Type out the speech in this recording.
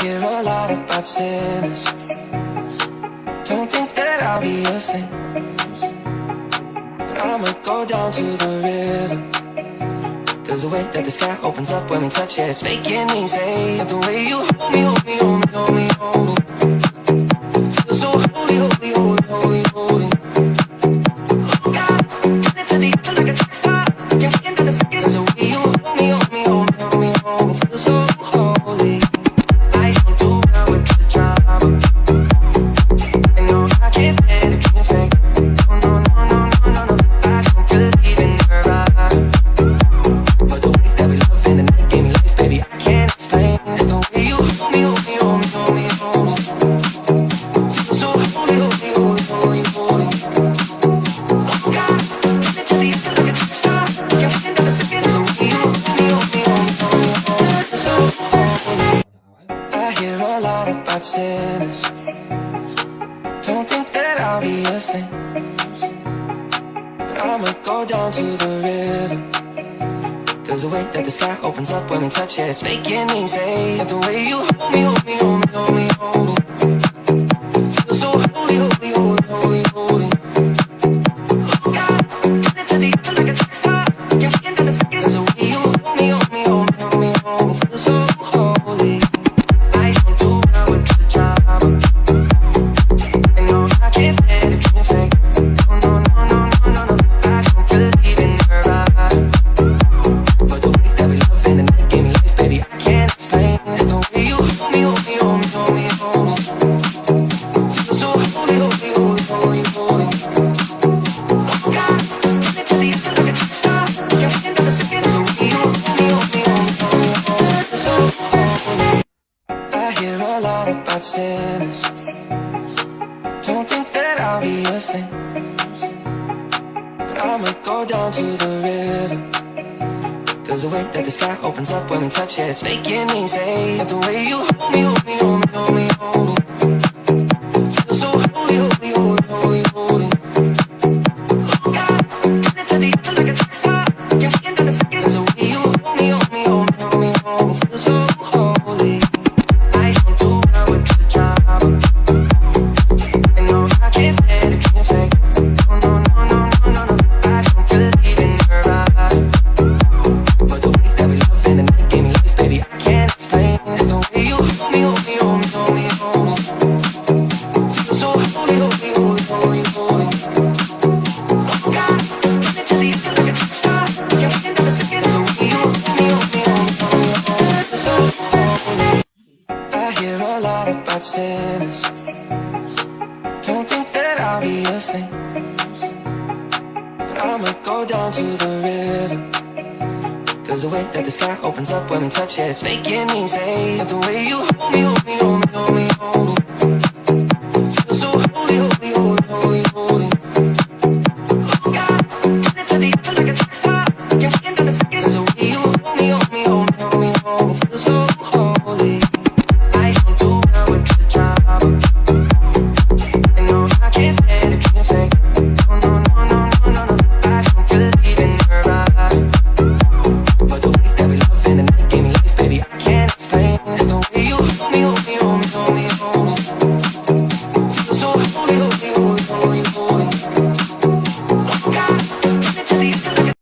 hear a lot about sinners. Don't think that I'll be a saint, but I'ma go down to the river. Cause the way that the sky opens up when we touch it, it's making me say, the way you hold me, hold me, hold me, hold me, hold me, feel so holy, holy, holy, holy, holy. Oh God, into the end like a track star. Can't get into the seconds. The way you hold me, hold me, hold me, hold me, hold me, feel so holy. I don't do well with the drama, and no, I can't stand it being fake. No, no, no, no, no, no, no. I don't believe in her vibe, but the way that we love in the night gave me life, baby. I can't explain the way you hold me, hold me, hold me, hold me, hold me, feel so holy, holy, holy, holy, holy. Oh God, into the end like a track star. Can't get into the seconds. The way you hold me, hold me, hold me, hold me, hold me, feel so holy. I hear a lot about sinners. Don't think that I'll be a saint, but I'ma go down to the river. Cause the way that the sky opens up when we touch it, it's making me say, the way you hold me, hold me, hold me, hold me, hold me, feel so holy, holy, holy, holy, holy. Oh God, into the end like a track star. Can't get into the seconds. The way you hold me, hold me, hold me, hold me, hold me, feel so holy. I don't do well with the drama, and no, I can't stand it being fake. No, no, no, no, no, no, no. I don't believe in her vibe, but the way that we love in the night gave me life, baby. I can't explain the way you hold me, hold me, hold me, hold me, hold me, feel so holy, holy, holy, holy, holy. Oh God, into the end like a track star. Can't get into the seconds. The way you hold me, hold me, hold me, hold me, hold me, feel so holy. I hear a lot about sinners. Don't think that I'll be a saint, but I'ma go down to the river. Cause the way that the sky opens up when we touch it, it's making me say, the way you hold me, hold me, hold me, hold me, hold me, feel so holy, holy, holy, holy, holy. Oh God, into the end like a track star. Can't get into the seconds. The way you hold me, hold me, hold me, hold me, hold me, feel so holy. I don't do well with the drama, and no, I can't stand it being fake. No, no, no, no, no, no, no. I don't believe in her vibe, but the way that we love in the night gave me life, baby. I can't explain the way you hold me, hold me, hold me, hold me, hold me, feel so holy, holy, holy, holy, holy. Oh God, into the end like a track star. Can't get into the seconds. The way you hold me, hold me, hold me, hold me, hold me, feel so holy. I hear a lot about sinners. Don't think that I'll be a saint, but I'ma go down to the river. Cause the way that the sky opens up when we touch it, it's making me say, the way you hold me, hold me, hold me, hold me, hold me, feel so holy, holy, holy, holy,